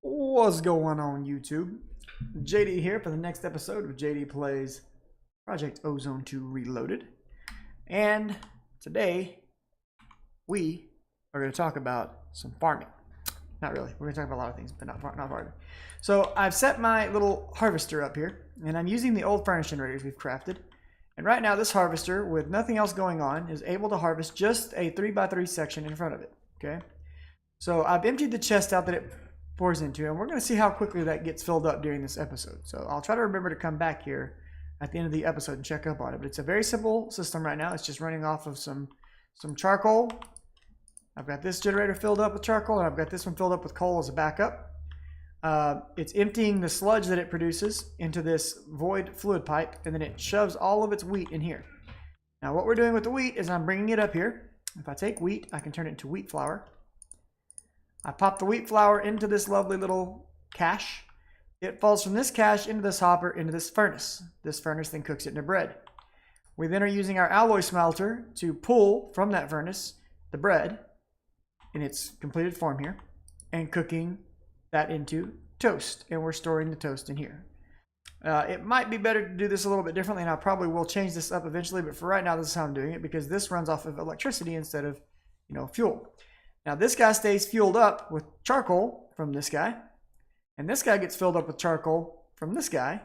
What's going on, YouTube? JD here for the next episode of JD Plays Project Ozone 2 Reloaded. And today we are going to talk about some farming. Not really. We're going to talk about a lot of things, but not farming. So I've set my little harvester up here, and I'm using the old furnace generators we've crafted. And right now this harvester, with nothing else going on, is able to harvest just a 3x3 section in front of it. Okay. So I've emptied the chest out that it pours into, and we're going to see how quickly that gets filled up during this episode. So I'll try to remember to come back here at the end of the episode and check up on it. But it's a very simple system right now. It's just running off of some charcoal. I've got this generator filled up with charcoal, and I've got this one filled up with coal as a backup. It's emptying the sludge that it produces into this void fluid pipe, and then it shoves all of its wheat in here. Now what we're doing with the wheat is I'm bringing it up here. If I take wheat, I can turn it into wheat flour. I pop the wheat flour into this lovely little cache. It falls from this cache into this hopper into this furnace. This furnace then cooks it into bread. We then are using our alloy smelter to pull from that furnace the bread in its completed form here and cooking that into toast. And we're storing the toast in here. It might be better to do this a little bit differently, and I probably will change this up eventually, but for right now this is how I'm doing it because this runs off of electricity instead of, fuel. Now this guy stays fueled up with charcoal from this guy, and this guy gets filled up with charcoal from this guy,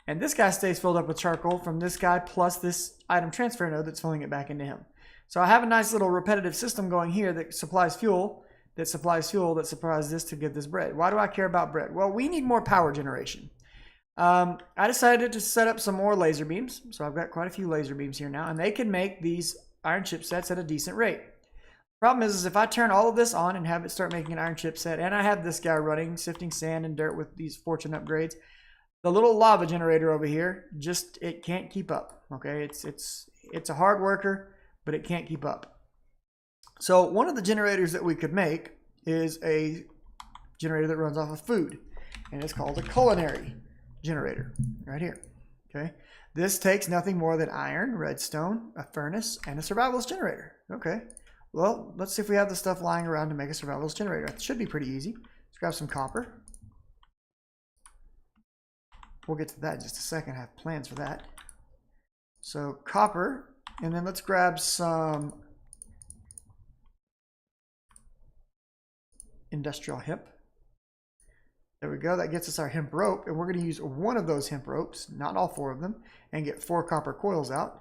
and this guy stays filled up with charcoal from this guy plus this item transfer node that's filling it back into him. So I have a nice little repetitive system going here that supplies fuel, that supplies this to get this bread. Why do I care about bread? Well, we need more power generation. I decided to set up some more laser beams, so I've got quite a few laser beams here now, and they can make these iron chipsets at a decent rate. Problem is if I turn all of this on and have it start making an iron chipset, and I have this guy running, sifting sand and dirt with these fortune upgrades, the little lava generator over here, it can't keep up. Okay, it's a hard worker, but it can't keep up. So one of the generators that we could make is a generator that runs off of food, and it's called a Culinary Generator, right here. Okay, this takes nothing more than iron, redstone, a furnace, and a survivalist generator. Okay. Well, let's see if we have the stuff lying around to make a survivalist generator. It should be pretty easy. Let's grab some copper. We'll get to that in just a second. I have plans for that. So copper, and then let's grab some industrial hemp. There we go. That gets us our hemp rope, and we're going to use one of those hemp ropes, not all four of them, and get 4 copper coils out.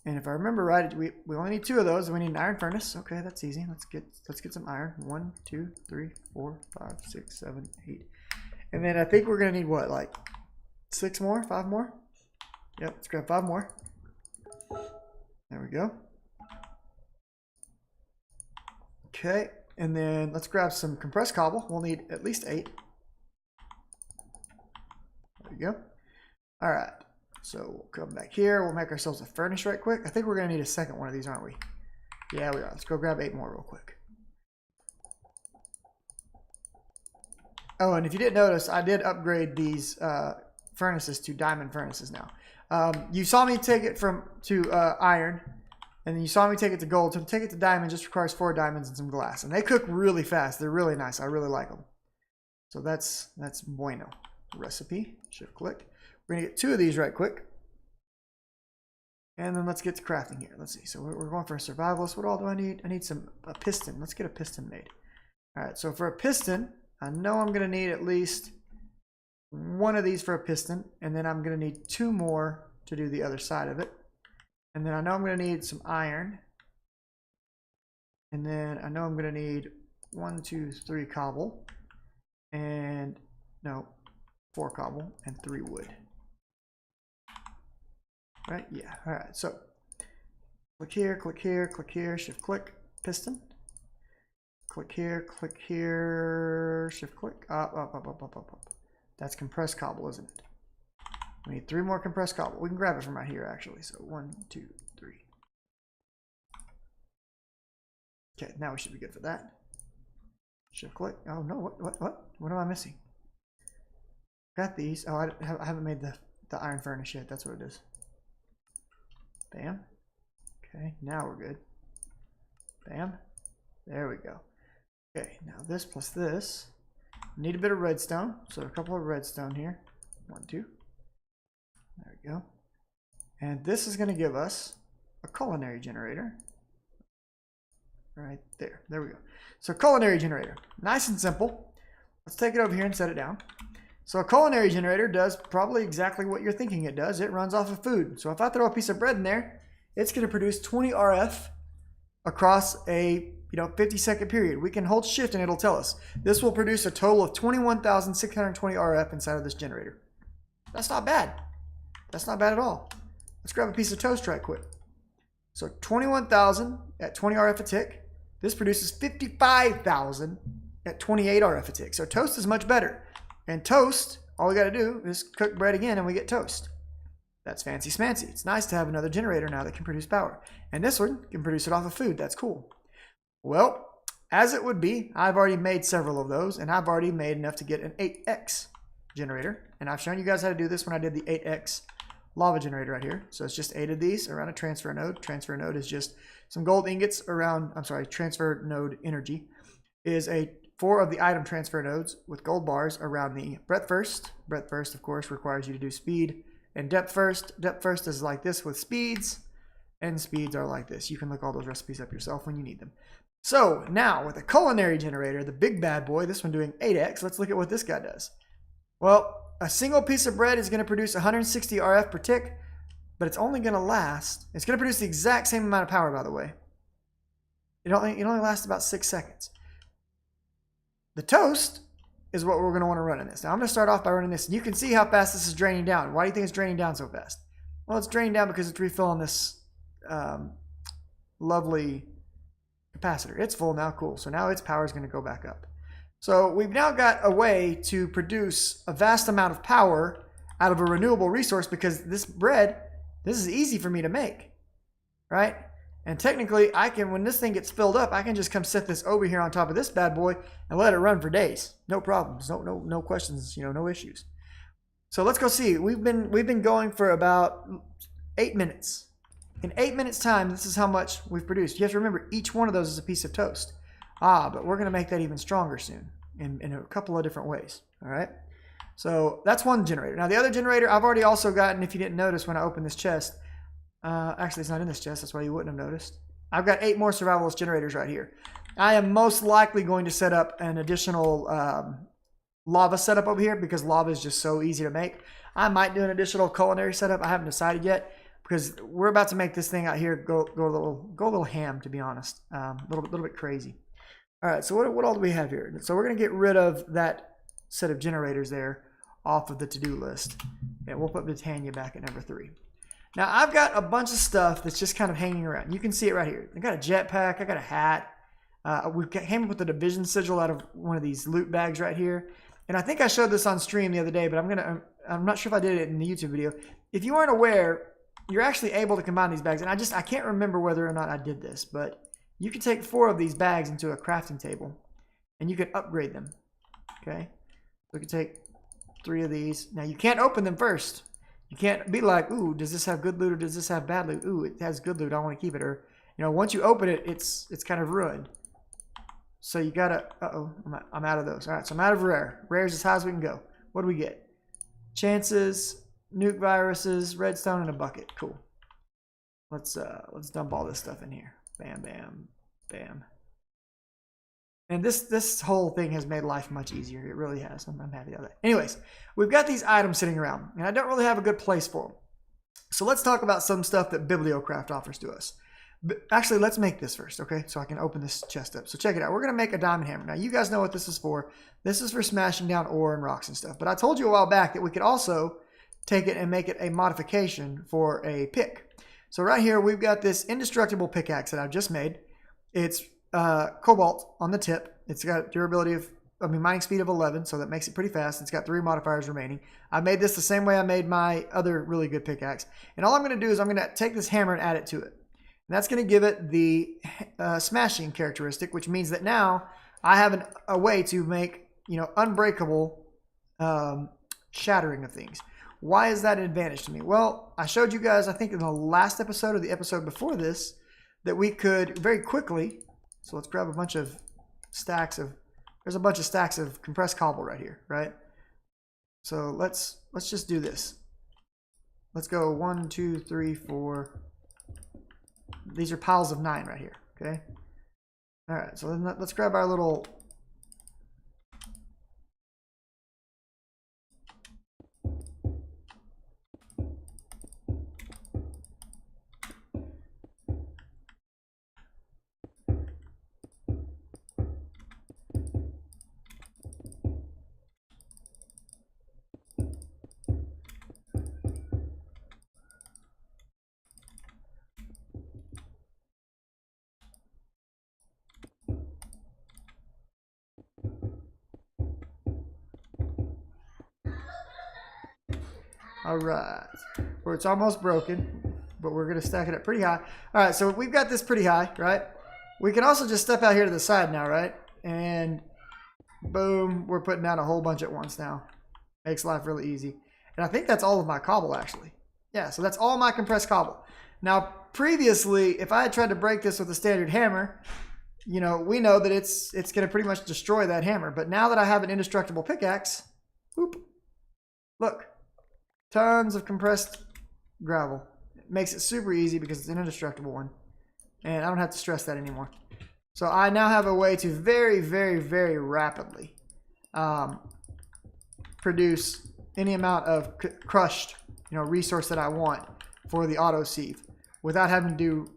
And if I remember right, we only need 2 of those, and we need an iron furnace. Okay, that's easy. Let's get some iron. 1, 2, 3, 4, 5, 6, 7, 8. And then I think we're gonna need what, like 6 more, 5 more? Yep, let's grab 5 more. There we go. Okay, and then let's grab some compressed cobble. We'll need at least 8. There we go. All right. So we'll come back here. We'll make ourselves a furnace right quick. I think we're going to need a second one of these, aren't we? Yeah, we are. Let's go grab 8 more real quick. Oh, and if you didn't notice, I did upgrade these furnaces to diamond furnaces now. You saw me take it to iron, and then you saw me take it to gold. So to take it to diamond just requires 4 diamonds and some glass. And they cook really fast. They're really nice. I really like them. So that's bueno. Recipe. Shift click. We're going to get 2 of these right quick. And then let's get to crafting here. Let's see. So we're going for a survivalist. What all do I need? I need a piston. Let's get a piston made. All right. So for a piston, I know I'm going to need at least 1 of these for a piston. And then I'm going to need 2 more to do the other side of it. And then I know I'm going to need some iron. And then I know I'm going to need 1, 2, 3 cobble. And no, 4 cobble and 3 wood. Right? Yeah. All right. So click here, shift click, piston. Click here, shift click, up. That's compressed cobble, isn't it? We need 3 more compressed cobble. We can grab it from right here, actually. So 1, 2, 3. Okay, now we should be good for that. Shift click. Oh no, what am I missing? Got these. Oh, I haven't made the iron furnace yet. That's what it is. Bam. Okay, now we're good. Bam. There we go. Okay, now this plus this. Need a bit of redstone, so a couple of redstone here. 1, 2. There we go. And this is going to give us a culinary generator. Right there. There we go. So culinary generator. Nice and simple. Let's take it over here and set it down. So a culinary generator does probably exactly what you're thinking it does. It runs off of food. So if I throw a piece of bread in there, it's going to produce 20 RF across a 50-second period. We can hold shift and it'll tell us. This will produce a total of 21,620 RF inside of this generator. That's not bad. That's not bad at all. Let's grab a piece of toast right quick. So 21,000 at 20 RF a tick. This produces 55,000 at 28 RF a tick. So toast is much better. And toast, all we got to do is cook bread again and we get toast. That's fancy smancy. It's nice to have another generator now that can produce power. And this one can produce it off of food. That's cool. Well, as it would be, I've already made several of those, and I've already made enough to get an 8X generator. And I've shown you guys how to do this when I did the 8X lava generator right here. So it's just 8 of these around a transfer node. Transfer node is just some gold ingots around, transfer node energy is 4 of the item transfer nodes with gold bars around the breadth first. Breadth first, of course, requires you to do speed and depth first. Depth first is like this with speeds, and speeds are like this. You can look all those recipes up yourself when you need them. So now with a culinary generator, the big bad boy, this one doing 8X, let's look at what this guy does. Well, a single piece of bread is going to produce 160 RF per tick, but it's only going to last, it's going to produce the exact same amount of power, by the way. It only lasts about 6 seconds. The toast is what we're going to want to run in this. Now I'm going to start off by running this. You can see how fast this is draining down. Why do you think it's draining down so fast? Well, it's draining down because it's refilling this lovely capacitor. It's full now, cool. So now its power is going to go back up. So we've now got a way to produce a vast amount of power out of a renewable resource because this bread, this is easy for me to make, right? And technically I can, when this thing gets filled up, I can just come set this over here on top of this bad boy and let it run for days. No problems, no questions, no issues. So let's go see. We've been going for about 8 minutes. In 8 minutes time, this is how much we've produced. You have to remember, each one of those is a piece of toast. But we're going to make that even stronger soon in a couple of different ways. All right. So that's one generator. Now the other generator, I've already also gotten, if you didn't notice when I opened this chest, actually it's not in this chest, that's why you wouldn't have noticed. I've got 8 more survivalist generators right here. I am most likely going to set up an additional lava setup over here because lava is just so easy to make. I might do an additional culinary setup. I haven't decided yet because we're about to make this thing out here go a little ham, to be honest. A little bit crazy. All right, so what all do we have here? So we're going to get rid of that set of generators there off of the to-do list. And we'll put botania back at number 3. Now, I've got a bunch of stuff that's just kind of hanging around. You can see it right here. I got a jetpack. I got a hat. We came up with a division sigil out of one of these loot bags right here. And I think I showed this on stream the other day, but I'm not sure if I did it in the YouTube video. If you aren't aware, you're actually able to combine these bags. And I can't remember whether or not I did this, but you can take 4 of these bags into a crafting table and you can upgrade them. Okay. So we can take 3 of these. Now you can't open them first. You can't be like, ooh, does this have good loot or does this have bad loot? Ooh, it has good loot. I want to keep it. Or, once you open it, it's kind of ruined. So you gotta, I'm out of those. All right, so I'm out of rare. Rare's as high as we can go. What do we get? Chances, nuke viruses, redstone, and a bucket. Cool. Let's dump all this stuff in here. Bam, bam, bam. And this whole thing has made life much easier. It really has. I'm happy about that. Anyways, we've got these items sitting around, and I don't really have a good place for them. So let's talk about some stuff that Bibliocraft offers to us. But actually, let's make this first, okay? So I can open this chest up. So check it out. We're going to make a diamond hammer. Now, you guys know what this is for. This is for smashing down ore and rocks and stuff. But I told you a while back that we could also take it and make it a modification for a pick. So right here, we've got this indestructible pickaxe that I've just made. It's cobalt on the tip. It's got durability of, mining speed of 11, so that makes it pretty fast. It's got 3 modifiers remaining. I made this the same way I made my other really good pickaxe. And all I'm going to do is I'm going to take this hammer and add it to it. And that's going to give it the smashing characteristic, which means that now I have a way to make, unbreakable shattering of things. Why is that an advantage to me? Well, I showed you guys, I think in the last episode or the episode before this, that we could very quickly, so let's grab a bunch of stacks of, there's a bunch of stacks of compressed cobble right here, right? So let's just do this. Let's go 1, 2, 3, 4. These are piles of 9 right here, okay? All right, so then let's grab our little... All right, where it's almost broken, but we're gonna stack it up pretty high. All right, so we've got this pretty high, right? We can also just step out here to the side now, right? And boom, we're putting down a whole bunch at once now. Makes life really easy. And I think that's all of my cobble actually. Yeah, so that's all my compressed cobble. Now, previously, if I had tried to break this with a standard hammer, you know, we know that it's gonna pretty much destroy that hammer. But now that I have an indestructible pickaxe, whoop, look. Tons of compressed gravel. It makes it super easy because it's an indestructible one. And I don't have to stress that anymore. So I now have a way to very, very, very rapidly produce any amount of crushed, you know, resource that I want for the auto sieve without having to do...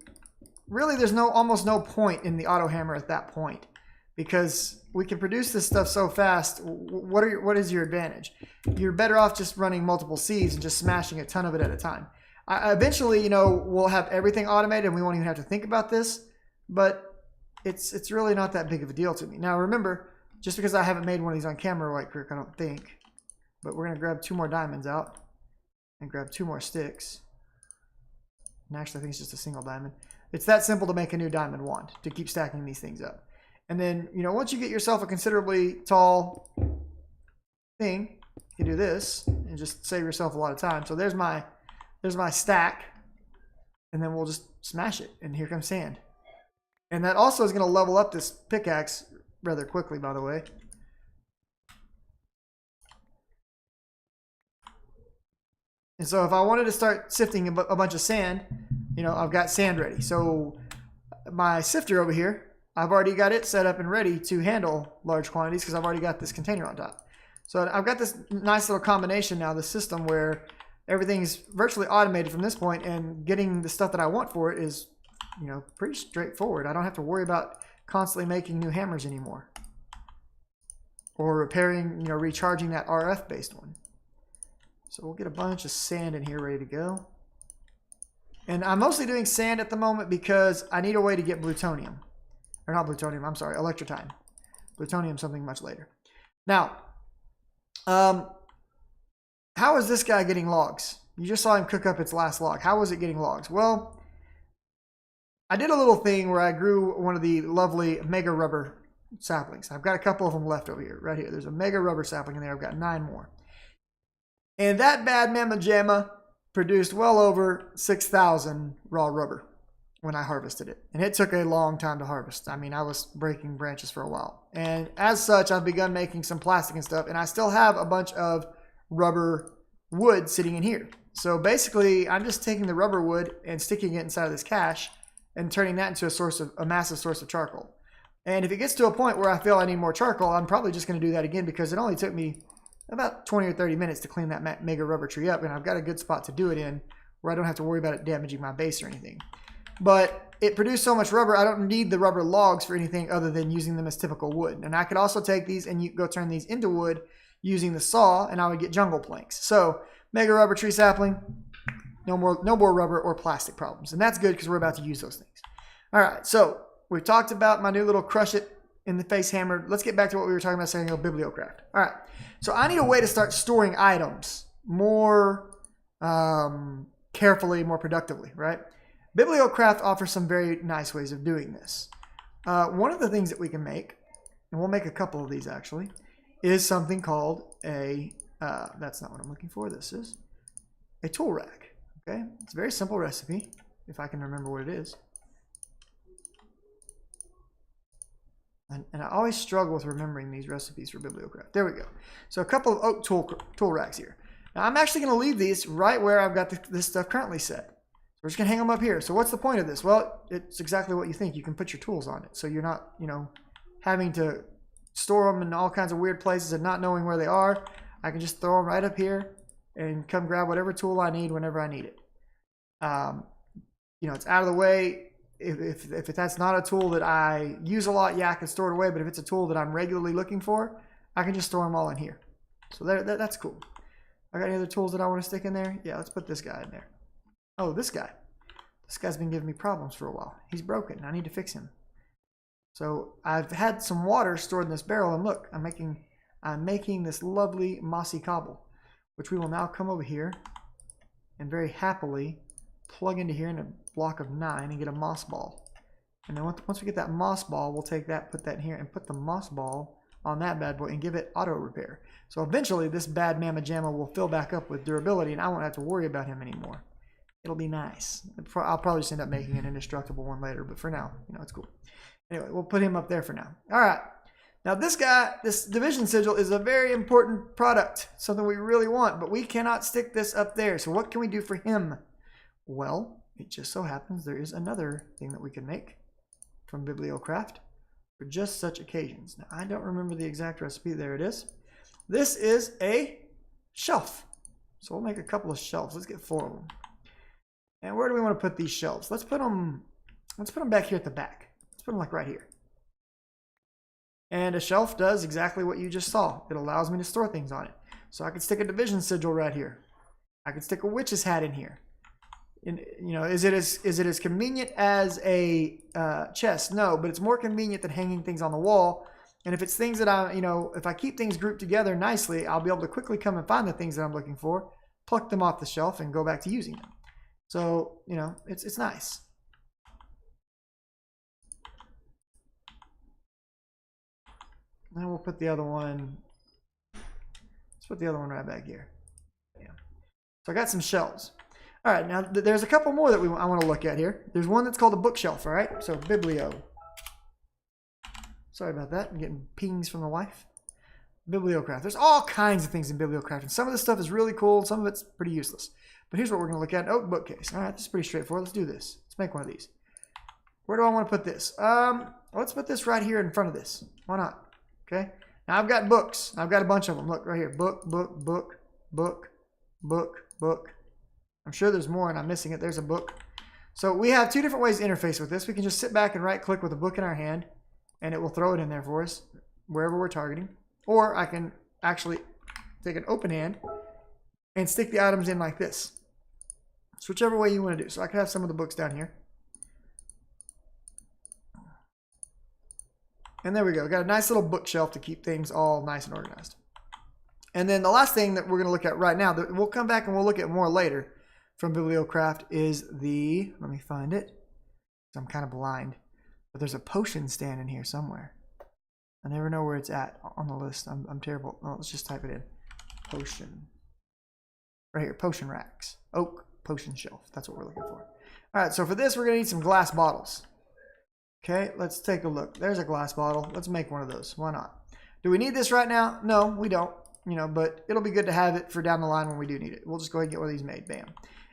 Really, there's almost no point in the auto hammer at that point, because we can produce this stuff so fast. What is your advantage? You're better off just running multiple sieves and just smashing a ton of it at a time. Eventually, you know, we'll have everything automated and we won't even have to think about this, but it's really not that big of a deal to me. Now remember, just because I haven't made one of these on camera right quick, I don't think, but we're gonna grab 2 more diamonds out and grab 2 more sticks. And actually I think it's just a single diamond. It's that simple to make a new diamond wand, to keep stacking these things up. And then, you know, once you get yourself a considerably tall thing, you can do this and just save yourself a lot of time. So there's my stack, and then we'll just smash it, and here comes sand. And that also is going to level up this pickaxe rather quickly, by the way. And so if I wanted to start sifting a bunch of sand, you know, I've got sand ready. So my sifter over here, I've already got it set up and ready to handle large quantities because I've already got this container on top. So I've got this nice little combination now, the system where everything's virtually automated from this point, and getting the stuff that I want for it is, you know, pretty straightforward. I don't have to worry about constantly making new hammers anymore, or repairing, you know, recharging that RF based one. So we'll get a bunch of sand in here ready to go. And I'm mostly doing sand at the moment because I need a way to get plutonium. Or not plutonium, I'm sorry, electrotime. Plutonium something much later. Now, how is this guy getting logs? You just saw him cook up its last log. How was it getting logs? Well, I did a little thing where I grew one of the lovely mega rubber saplings. I've got a couple of them left over here, right here. There's a mega rubber sapling in there. I've got 9 more. And that bad mamma jamma produced well over 6,000 raw rubber when I harvested it. And it took a long time to harvest. I mean, I was breaking branches for a while. And as such, I've begun making some plastic and stuff. And I still have a bunch of rubber wood sitting in here. So basically, I'm just taking the rubber wood and sticking it inside of this cache and turning that into a massive source of charcoal. And if it gets to a point where I feel I need more charcoal, I'm probably just going to do that again, because it only took me about 20 or 30 minutes to clean that mega rubber tree up. And I've got a good spot to do it in where I don't have to worry about it damaging my base or anything. But it produced so much rubber, I don't need the rubber logs for anything other than using them as typical wood. And I could also take these and go turn these into wood using the saw, and I would get jungle planks. So mega rubber tree sapling, no more rubber or plastic problems. And that's good because we're about to use those things. All right, so we've talked about my new little crush it in the face hammer. Let's get back to what we were talking about a second ago, bibliocraft. All right, so I need a way to start storing items more carefully, more productively, right? Bibliocraft offers some very nice ways of doing this. One of the things that we can make, and we'll make a couple of these actually, is something called a, that's not what I'm looking for, this is a tool rack, okay? It's a very simple recipe, if I can remember what it is. And I always struggle with remembering these recipes for Bibliocraft. There we go. So a couple of oak tool racks here. Now I'm actually going to leave these right where I've got this stuff currently set. So we're just going to hang them up here. So what's the point of this? Well, it's exactly what you think. You can put your tools on it. So you're not, you know, having to store them in all kinds of weird places and not knowing where they are. I can just throw them right up here and come grab whatever tool I need whenever I need it. You know, it's out of the way. If that's not a tool that I use a lot, yeah, I can store it away. But if it's a tool that I'm regularly looking for, I can just store them all in here. So that's cool. I got any other tools that I want to stick in there? Yeah, let's put this guy in there. Oh, this guy. This guy's been giving me problems for a while. He's broken. I need to fix him. So I've had some water stored in this barrel, and look, I'm making this lovely mossy cobble, which we will now come over here and very happily plug into here in a block of 9 and get a moss ball. And then once we get that moss ball, we'll take that, put that in here, and put the moss ball on that bad boy and give it auto repair. So eventually this bad mamma jamma will fill back up with durability, and I won't have to worry about him anymore. It'll be nice. I'll probably just end up making an indestructible one later, but for now, you know, it's cool. Anyway, we'll put him up there for now. All right. Now this guy, this division sigil is a very important product, something we really want, but we cannot stick this up there. So what can we do for him? Well, it just so happens there is another thing that we can make from Bibliocraft for just such occasions. Now, I don't remember the exact recipe. There it is. This is a shelf. So we'll make a couple of shelves. Let's get 4 of them. And where do we want to put these shelves? Let's put them back here at the back. Let's put them like right here. And a shelf does exactly what you just saw. It allows me to store things on it. So I could stick a division sigil right here. I could stick a witch's hat in here. You know, is it as convenient as a chest? No, but it's more convenient than hanging things on the wall. And if it's things that if I keep things grouped together nicely, I'll be able to quickly come and find the things that I'm looking for, pluck them off the shelf, and go back to using them. So, you know, it's nice. And we'll put the other one. Let's put the other one right back here. Yeah. So I got some shelves. All right, now there's a couple more that I want to look at here. There's one that's called a bookshelf, all right? So Biblio. Sorry about that. I'm getting pings from the wife. Bibliocraft. There's all kinds of things in Bibliocraft, and some of this stuff is really cool. Some of it's pretty useless. But here's what we're going to look at. Oak bookcase. All right, this is pretty straightforward. Let's do this. Let's make one of these. Where do I want to put this? Let's put this right here in front of this. Why not? Okay. Now I've got books. I've got a bunch of them. Look right here. Book, book, book, book, book, book. I'm sure there's more and I'm missing it. There's a book. So we have 2 different ways to interface with this. We can just sit back and right click with a book in our hand and it will throw it in there for us wherever we're targeting. Or I can actually take an open hand and stick the items in like this. So whichever way you want to do. So I could have some of the books down here. And there we go. Got a nice little bookshelf to keep things all nice and organized. And then the last thing that we're going to look at right now, that we'll come back and we'll look at more later from Bibliocraft, is the, let me find it. I'm kind of blind. But there's a potion stand in here somewhere. I never know where it's at on the list. I'm terrible. Oh, let's just type it in. Potion. Right here. Potion racks. Oak potion shelf. That's what we're looking for. All right. So for this, we're going to need some glass bottles. Okay. Let's take a look. There's a glass bottle. Let's make one of those. Why not? Do we need this right now? No, we don't. You know, but it'll be good to have it for down the line when we do need it. We'll just go ahead and get one of these made. Bam.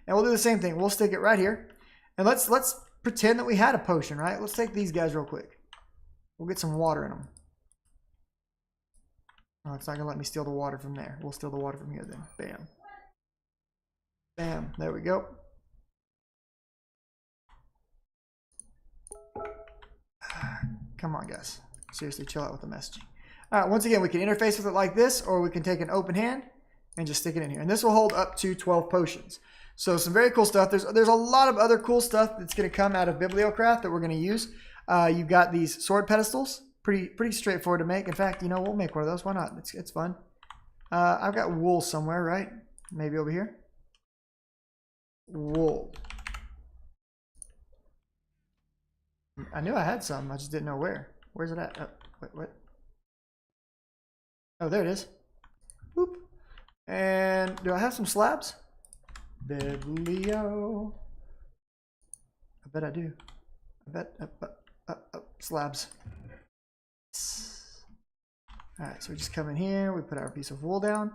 And we'll do the same thing. We'll stick it right here. And let's pretend that we had a potion, right? Let's take these guys real quick. We'll get some water in them. Oh, it's not going to let me steal the water from there. We'll steal the water from here then. Bam. Bam. There we go. Come on, guys. Seriously, chill out with the messaging. All right, once again, we can interface with it like this, or we can take an open hand and just stick it in here. And this will hold up to 12 potions. So some very cool stuff. There's a lot of other cool stuff that's going to come out of Bibliocraft that we're going to use. You've got these sword pedestals. Pretty straightforward to make. In fact, you know, we'll make one of those. Why not? It's fun. I've got wool somewhere, right? Maybe over here. Wool. I knew I had some. I just didn't know where. Where's it at? Oh, wait, what? Oh, there it is. Whoop. And do I have some slabs? Biblio. I bet I do. I bet. Slabs. All right, so we just come in here, we put our piece of wool down,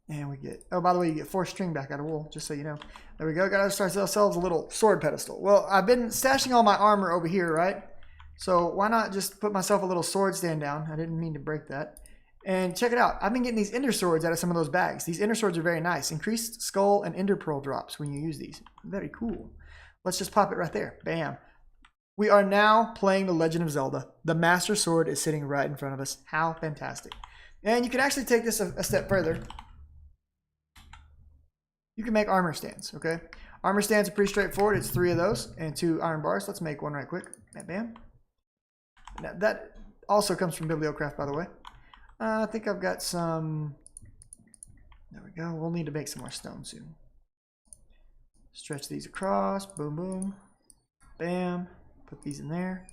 and we get, oh, by the way, you get 4 string back out of wool, just so you know. There we go, got ourselves a little sword pedestal. Well, I've been stashing all my armor over here, right? So why not just put myself a little sword stand down? I didn't mean to break that. And check it out, I've been getting these ender swords out of some of those bags. These ender swords are very nice. Increased skull and ender pearl drops when you use these. Very cool. Let's just pop it right there, bam. We are now playing The Legend of Zelda. The Master Sword is sitting right in front of us. How fantastic. And you can actually take this a step further. You can make armor stands, okay? Armor stands are pretty straightforward. It's 3 of those and 2 iron bars. Let's make one right quick. Bam, bam. Now, that also comes from Bibliocraft, by the way. I think I've got some... There we go. We'll need to make some more stone soon. Stretch these across. Boom, boom. Bam. Put these in there.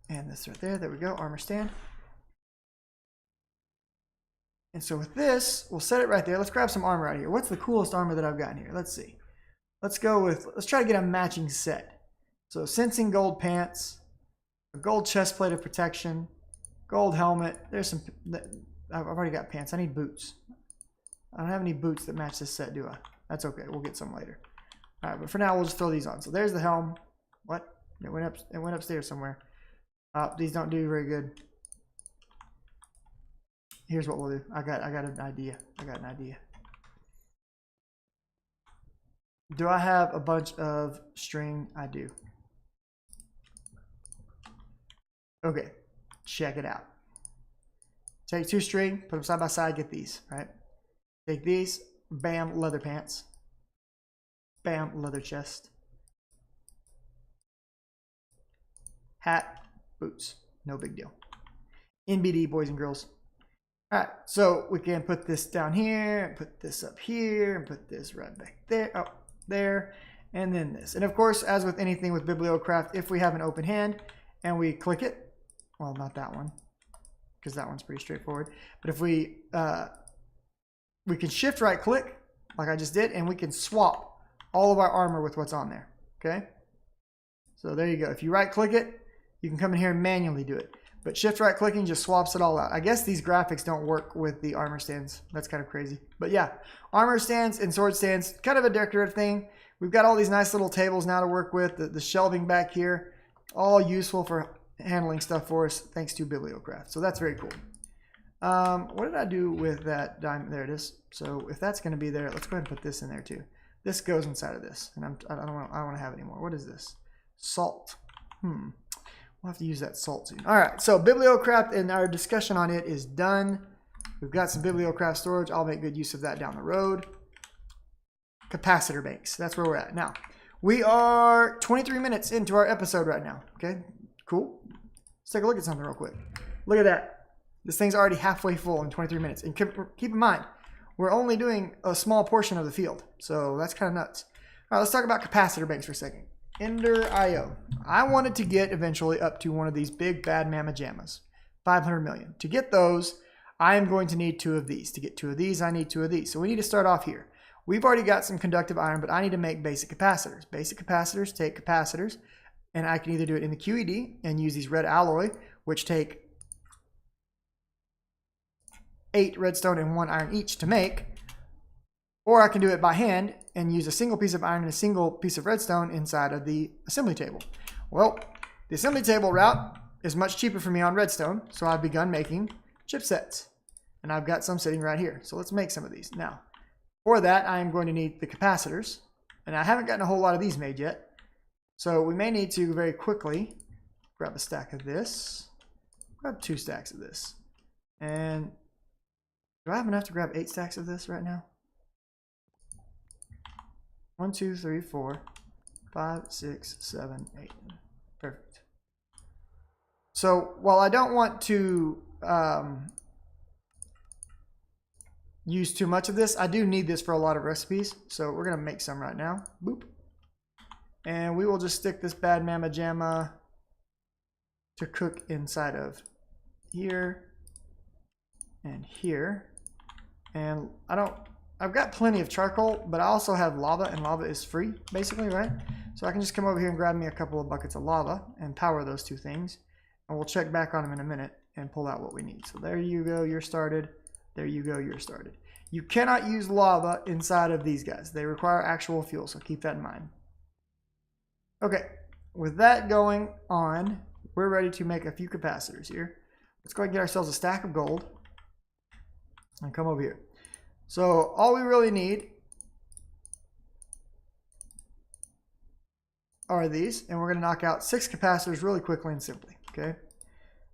And this right there. There we go. Armor stand. And so with this, we'll set it right there. Let's grab some armor out of here. What's the coolest armor that I've got in here? Let's see. Let's try to get a matching set. So sensing gold pants, a gold chest plate of protection, gold helmet. There's some, I've already got pants. I need boots. I don't have any boots that match this set, do I? That's okay. We'll get some later. All right, but for now, we'll just throw these on. So there's the helm. What? It went upstairs somewhere. These don't do very good. Here's what we'll do. I got an idea. Do I have a bunch of string? I do. Okay, check it out. Take 2 string, put them side by side, get these, right? Take these, bam, leather pants. Bam, leather chest. Hat, boots. No big deal. NBD, boys and girls. All right, so we can put this down here, and put this up here, and put this right back there, oh, there, and then this. And of course, as with anything with Bibliocraft, if we have an open hand and we click it, well, not that one, because that one's pretty straightforward. But if we can shift right click, like I just did, and we can swap all of our armor with what's on there, okay? So there you go. If you right click it, you can come in here and manually do it. But shift right clicking just swaps it all out. I guess these graphics don't work with the armor stands. That's kind of crazy. But yeah, armor stands and sword stands, kind of a decorative thing. We've got all these nice little tables now to work with. The shelving back here, all useful for handling stuff for us thanks to Bibliocraft. So that's very cool. What did I do with that diamond? There it is. So if that's going to be there, let's go ahead and put this in there too. This goes inside of this, and I don't want to have it anymore. What is this? Salt. We'll have to use that salt soon. All right, so Bibliocraft and our discussion on it is done. We've got some Bibliocraft storage. I'll make good use of that down the road. Capacitor Banks. That's where we're at. Now, we are 23 minutes into our episode right now. Okay, cool. Let's take a look at something real quick. Look at that. This thing's already halfway full in 23 minutes. And keep in mind, we're only doing a small portion of the field. So that's kind of nuts. All right, let's talk about Capacitor Banks for a second. Ender IO. I wanted to get eventually up to one of these big bad mamma jammas. 500 million. To get those, I am going to need 2 of these. To get 2 of these, I need 2 of these. So we need to start off here. We've already got some conductive iron, but I need to make basic capacitors. Basic capacitors take capacitors, and I can either do it in the QED and use these red alloy, which take 8 redstone and 1 iron each to make, or I can do it by hand and use a single piece of iron and a single piece of redstone inside of the assembly table. Well, the assembly table route is much cheaper for me on redstone, so I've begun making chipsets. And I've got some sitting right here. So let's make some of these. Now, for that, I am going to need the capacitors. And I haven't gotten a whole lot of these made yet. So we may need to very quickly grab a stack of this. Grab 2 stacks of this. And do I have enough to grab 8 stacks of this right now? 1, 2, 3, 4, 5, 6, 7, 8. Perfect. So while I don't want to use too much of this, I do need this for a lot of recipes. So we're going to make some right now. Boop. And we will just stick this bad mamma jamma to cook inside of here and here. And I've got plenty of charcoal, but I also have lava, and lava is free, basically, right? So I can just come over here and grab me a couple of buckets of lava and power those 2 things. And we'll check back on them in a minute and pull out what we need. So there you go, you're started. There you go, you're started. You cannot use lava inside of these guys. They require actual fuel, so keep that in mind. Okay, with that going on, we're ready to make a few capacitors here. Let's go ahead and get ourselves a stack of gold and come over here. So all we really need are these, and we're going to knock out 6 capacitors really quickly and simply. Okay.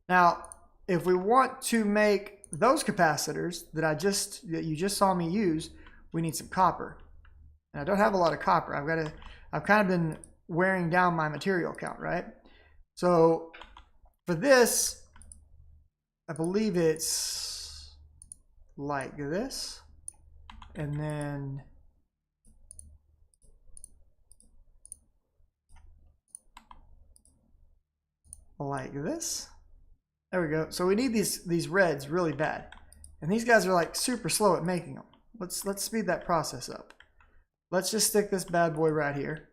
Now, if we want to make those capacitors that you just saw me use, we need some copper. And I don't have a lot of copper. I've kind of been wearing down my material count, right? So for this, I believe it's like this, and then like this. There we go. So we need these reds really bad, and these guys are like super slow at making them. Let's speed that process up. Let's just stick this bad boy right here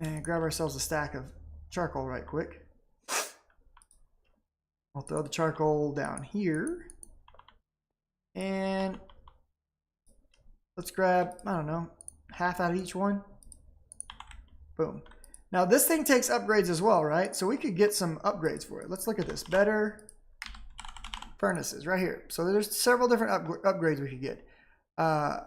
and grab ourselves a stack of charcoal right quick. We'll throw the charcoal down here, and let's grab, I don't know, half out of each one. Boom. Now this thing takes upgrades as well, right? So we could get some upgrades for it. Let's look at this. Better furnaces right here. So there's several different upgrades we could get.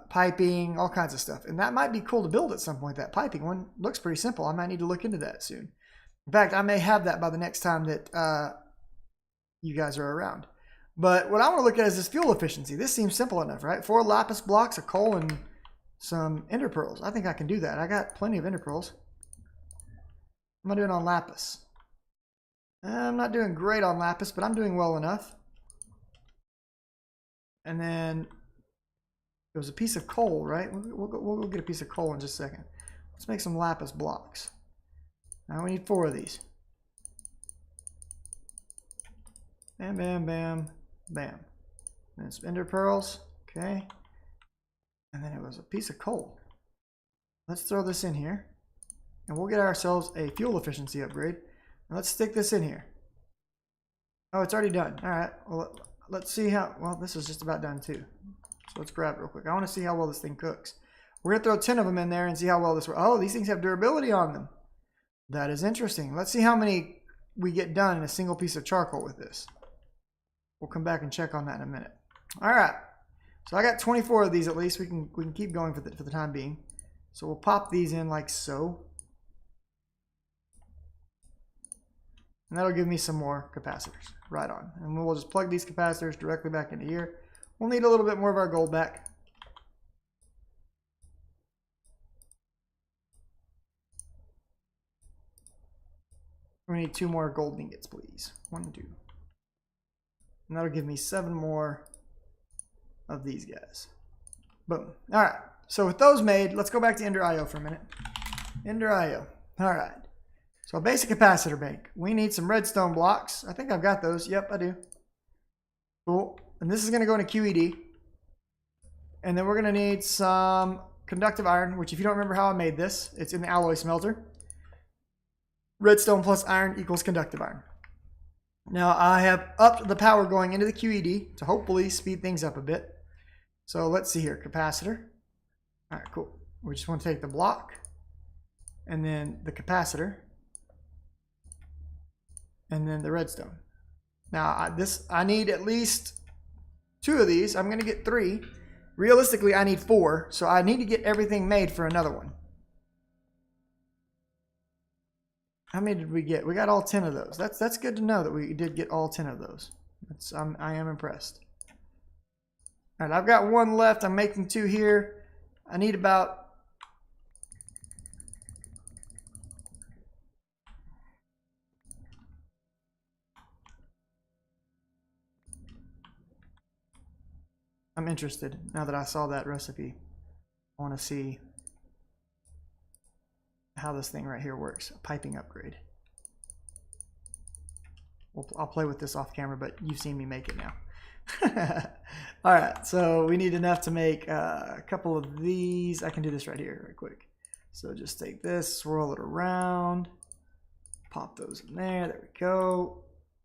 Piping, all kinds of stuff. And that might be cool to build at some point. That piping one looks pretty simple. I might need to look into that soon. In fact, I may have that by the next time that you guys are around. But what I want to look at is this fuel efficiency. This seems simple enough, right? 4 lapis blocks, a coal, and some ender pearls. I think I can do that. I got plenty of ender pearls. What am I doing on lapis? I'm not doing great on lapis, but I'm doing well enough. And then there was a piece of coal, right? We'll go get a piece of coal in just a second. Let's make some lapis blocks. Now we need 4 of these. Bam, bam, bam, bam. And some ender pearls. Okay. And then it was a piece of coal. Let's throw this in here. And we'll get ourselves a fuel efficiency upgrade. And let's stick this in here. Oh, it's already done. All right. Well, let's see how... Well, this is just about done too. So let's grab it real quick. I want to see how well this thing cooks. We're going to throw 10 of them in there and see how well this works. Oh, these things have durability on them. That is interesting. Let's see how many we get done in a single piece of charcoal with this. We'll come back and check on that in a minute. All right. So I got 24 of these at least. We can keep going for the time being. So we'll pop these in like so. And that'll give me some more capacitors. Right on. And we'll just plug these capacitors directly back into here. We'll need a little bit more of our gold back. We need 2 more gold ingots, please. 1 and 2. And that'll give me 7 more of these guys. Boom. All right. So with those made, let's go back to Ender IO for a minute. Ender IO. All right. So a basic capacitor bank. We need some redstone blocks. I think I've got those. Yep, I do. Cool. And this is going to go into QED. And then we're going to need some conductive iron, which if you don't remember how I made this, it's in the alloy smelter. Redstone plus iron equals conductive iron. Now I have upped the power going into the QED to hopefully speed things up a bit. So let's see here. Capacitor. All right, cool. We just want to take the block and then the capacitor. And then the redstone. Now I need at least 2 of these. I'm going to get 3. Realistically, I need 4. So I need to get everything made for another one. How many did we get? We got all 10 of those. That's good to know that we did get all 10 of those. I am impressed. All right, I've got 1 left. I'm making 2 here. I need about... I'm interested now that I saw that recipe. I want to see how this thing right here works. A piping upgrade. I'll play with this off camera, but you've seen me make it now. All right, so we need enough to make a couple of these. I can do this right here, right quick. So just take this, swirl it around, pop those in there. There we go.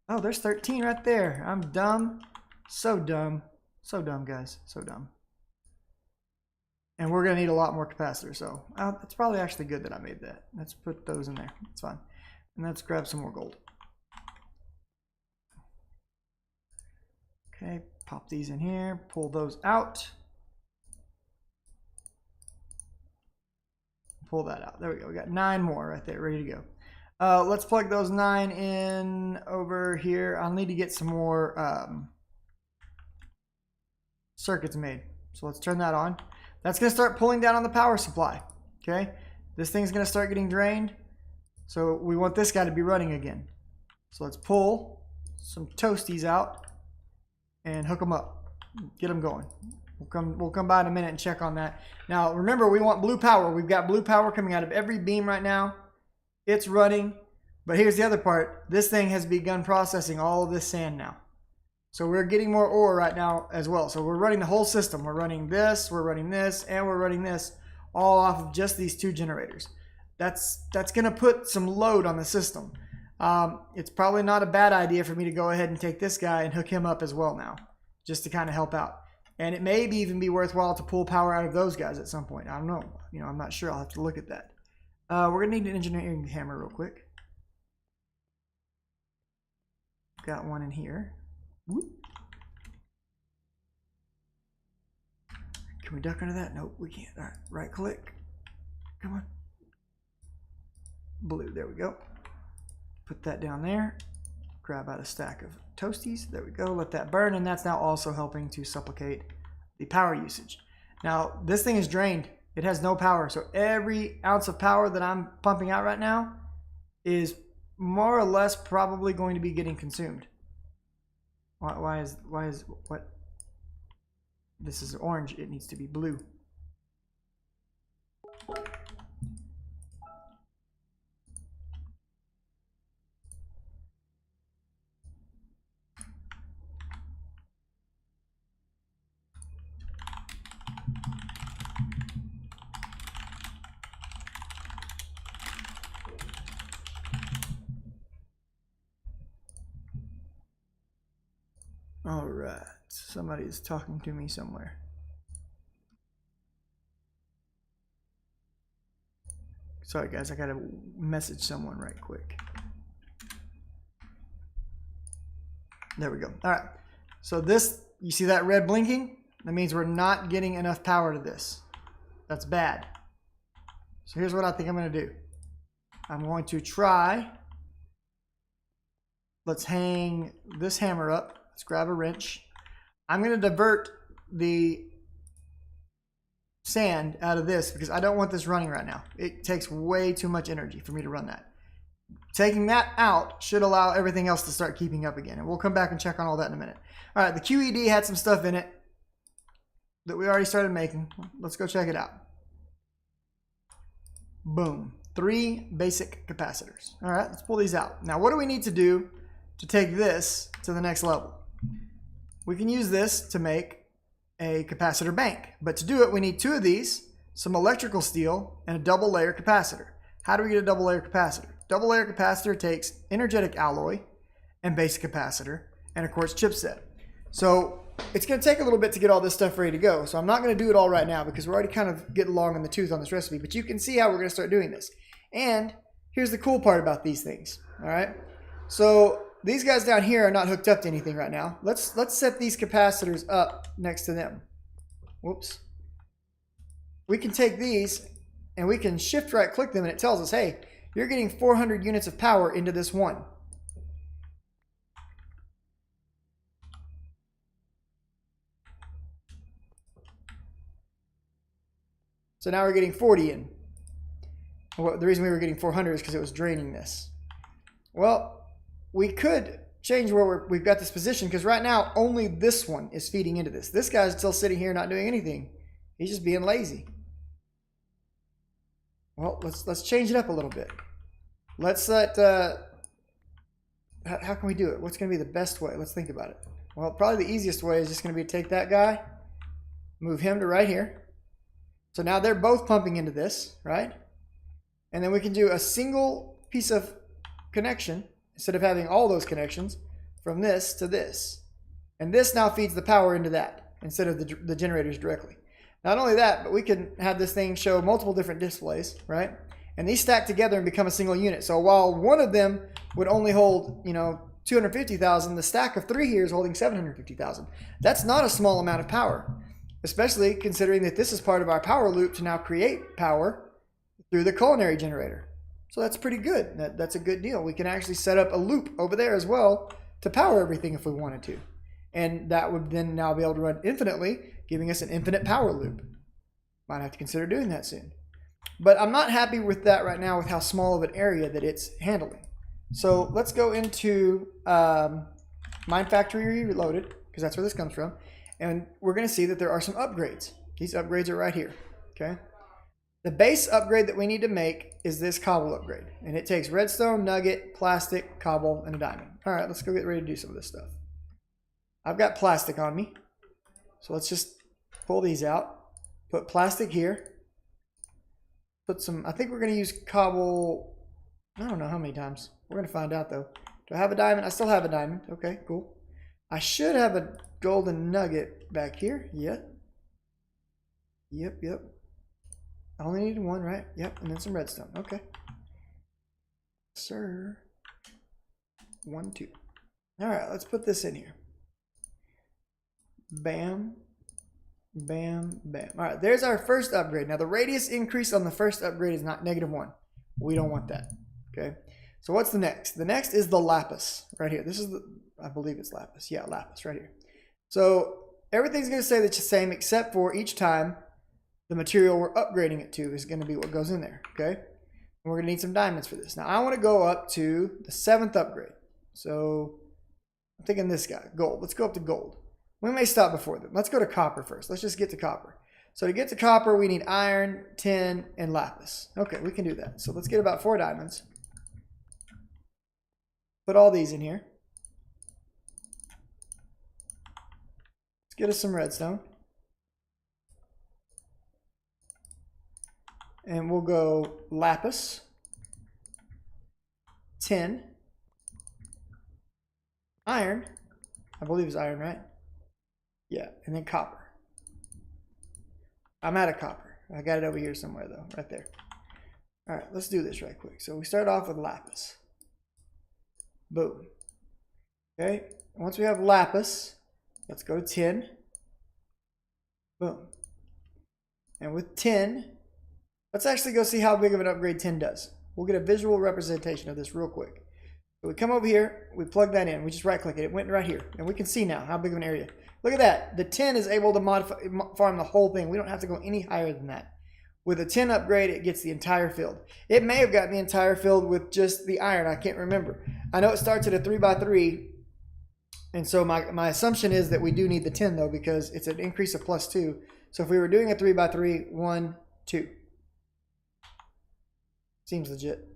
Oh, there's 13 right there. I'm dumb. So dumb. So dumb, guys. So dumb. And we're going to need a lot more capacitors. So it's probably actually good that I made that. Let's put those in there. It's fine. And let's grab some more gold. Okay, pop these in here. Pull those out. Pull that out. There we go. We got 9 more right there ready to go. Let's plug those 9 in over here. I'll need to get some more circuits made. So let's turn that on. That's going to start pulling down on the power supply. Okay, this thing's going to start getting drained. So we want this guy to be running again. So let's pull some toasties out and hook them up. Get them going. We'll come by in a minute and check on that. Now remember, we want blue power. We've got blue power coming out of every beam right now. It's running. But here's the other part. This thing has begun processing all of this sand now. So we're getting more ore right now as well. So we're running the whole system. We're running this, and we're running this all off of just these 2 generators. That's going to put some load on the system. It's probably not a bad idea for me to go ahead and take this guy and hook him up as well now, just to kind of help out. And it may even be worthwhile to pull power out of those guys at some point. I don't know. I'm not sure. I'll have to look at that. We're going to need an engineering hammer real quick. Got one in here. Whoop. Can we duck under that? Nope, we can't. All right, right click. Come on. Blue, there we go. Put that down there. Grab out a stack of toasties. There we go. Let that burn, and that's now also helping to supplicate the power usage. Now, this thing is drained. It has no power, so every ounce of power that I'm pumping out right now is more or less probably going to be getting consumed. Why is what? This is orange. It needs to be blue. All right, somebody is talking to me somewhere. Sorry guys, I gotta message someone right quick. There we go. All right, so this, you see that red blinking? That means we're not getting enough power to this. That's bad. So here's what I think I'm gonna do. I'm going to try, let's hang this hammer up. Let's grab a wrench. I'm going to divert the sand out of this because I don't want this running right now. It takes way too much energy for me to run that. Taking that out should allow everything else to start keeping up again. And we'll come back and check on all that in a minute. All right, the QED had some stuff in it that we already started making. Let's go check it out. Boom. 3 basic capacitors. All right, let's pull these out. Now, what do we need to do to take this to the next level? We can use this to make a capacitor bank, but to do it we need 2 of these, some electrical steel, and a double layer capacitor. How do we get a double layer capacitor? Double layer capacitor takes energetic alloy and basic capacitor and of course chipset. So it's going to take a little bit to get all this stuff ready to go, so I'm not going to do it all right now because we're already kind of getting long in the tooth on this recipe, but you can see how we're going to start doing this. And here's the cool part about these things. All right, so these guys down here are not hooked up to anything right now. Let's set these capacitors up next to them. Whoops. We can take these and we can shift right click them and it tells us, hey, you're getting 400 units of power into this one. So now we're getting 40 in. Well, the reason we were getting 400 is because it was draining this. Well, we could change where we've got this position because right now only this one is feeding into this. This guy's still sitting here not doing anything. He's just being lazy. Well, let's change it up a little bit. Let's let, how can we do it? What's going to be the best way? Let's think about it. Well, probably the easiest way is just going to be to take that guy, move him to right here. So now they're both pumping into this, right? And then we can do a single piece of connection instead of having all those connections from this to this. And this now feeds the power into that instead of the generators directly. Not only that, but we can have this thing show multiple different displays, right? And these stack together and become a single unit. So while one of them would only hold, 250,000, the stack of 3 here is holding 750,000. That's not a small amount of power, especially considering that this is part of our power loop to now create power through the Culinary Generator. So that's pretty good. That's a good deal. We can actually set up a loop over there as well to power everything if we wanted to. And that would then now be able to run infinitely, giving us an infinite power loop. Might have to consider doing that soon. But I'm not happy with that right now with how small of an area that it's handling. So let's go into Mine Factory Reloaded, because that's where this comes from. And we're going to see that there are some upgrades. These upgrades are right here. Okay. The base upgrade that we need to make is this cobble upgrade. And it takes redstone, nugget, plastic, cobble, and a diamond. All right, let's go get ready to do some of this stuff. I've got plastic on me. So let's just pull these out. Put plastic here. Put some, I think we're going to use cobble, I don't know how many times. We're going to find out though. Do I have a diamond? I still have a diamond. Okay, cool. I should have a golden nugget back here. Yep. Yep. I only needed one, right? Yep, and then some redstone. Okay. Sir. 1, 2. All right, let's put this in here. Bam. Bam, bam. All right, there's our first upgrade. Now, the radius increase on the first upgrade is not -1. We don't want that, okay? So what's the next? The next is the lapis right here. This is the, I believe it's lapis. Yeah, lapis right here. So everything's going to stay the same except for each time the material we're upgrading it to is going to be what goes in there, okay? And we're going to need some diamonds for this. Now, I want to go up to the 7th upgrade. So I'm thinking this guy, gold. Let's go up to gold. We may stop before them. Let's go to copper first. Let's just get to copper. So to get to copper, we need iron, tin, and lapis. Okay, we can do that. So let's get about 4 diamonds. Put all these in here. Let's get us some redstone. And we'll go lapis, tin, iron. I believe it's iron, right? Yeah, and then copper. I'm out of copper. I got it over here somewhere though, right there. All right, let's do this right quick. So we start off with lapis. Boom. Okay, once we have lapis, let's go to tin. Boom. And with tin, let's actually go see how big of an upgrade tin does. We'll get a visual representation of this real quick. So we come over here, we plug that in, we just right click it, it went right here. And we can see now how big of an area. Look at that. The tin is able to farm the whole thing. We don't have to go any higher than that. With a tin upgrade, it gets the entire field. It may have gotten the entire field with just the iron. I can't remember. I know it starts at a 3x3. And so my assumption is that we do need the tin though, because it's an increase of +2. So if we were doing a 3x3, 1, 2. Seems legit.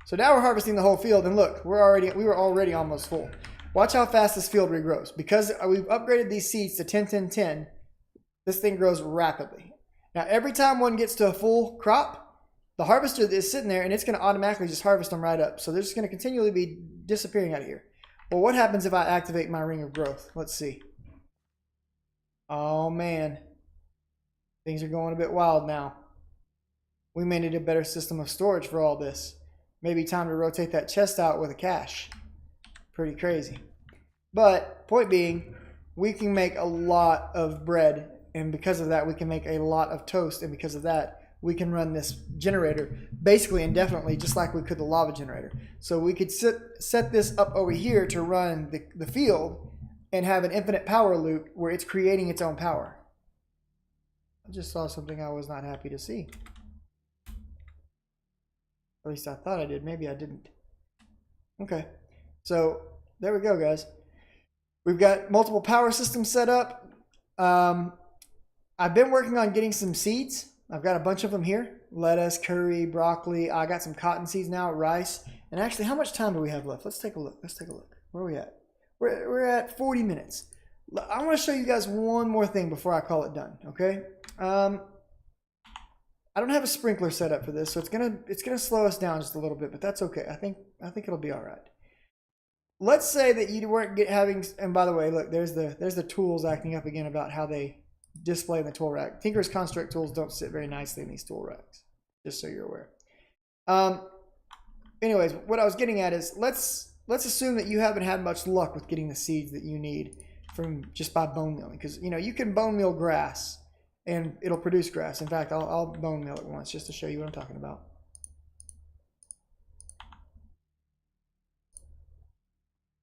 So now we're harvesting the whole field, and look, we were already almost full. Watch how fast this field regrows. Because we've upgraded these seeds to 10, 10, 10, this thing grows rapidly. Now every time one gets to a full crop, the harvester is sitting there and it's going to automatically just harvest them right up. So they're just going to continually be disappearing out of here. Well, what happens if I activate my ring of growth? Let's see. Oh man, things are going a bit wild now. We may need a better system of storage for all this. Maybe time to rotate that chest out with a cache. Pretty crazy. But point being, we can make a lot of bread, and because of that we can make a lot of toast, and because of that we can run this generator basically indefinitely, just like we could the lava generator. So we could set this up over here to run the field and have an infinite power loop where it's creating its own power. I just saw something I was not happy to see. At least I thought I did. Maybe I didn't. Okay. So there we go, guys. We've got multiple power systems set up. I've been working on getting some seeds. I've got a bunch of them here. Lettuce, curry, broccoli. I got some cotton seeds now, rice. And actually, how much time do we have left? Let's take a look. Where are we at? We're at 40 minutes. I want to show you guys one more thing before I call it done, okay? I don't have a sprinkler set up for this, so it's gonna slow us down just a little bit, but that's okay. I think it'll be all right. Let's say that you weren't having, and by the way, look, there's the tools acting up again about how they display in the tool rack. Tinker's construct tools don't sit very nicely in these tool racks, just so you're aware. Anyways, what I was getting at is let's assume that you haven't had much luck with getting the seeds that you need from just by bone milling, because you know you can bone mill grass and it'll produce grass. In fact, I'll bone mill it once just to show you what I'm talking about.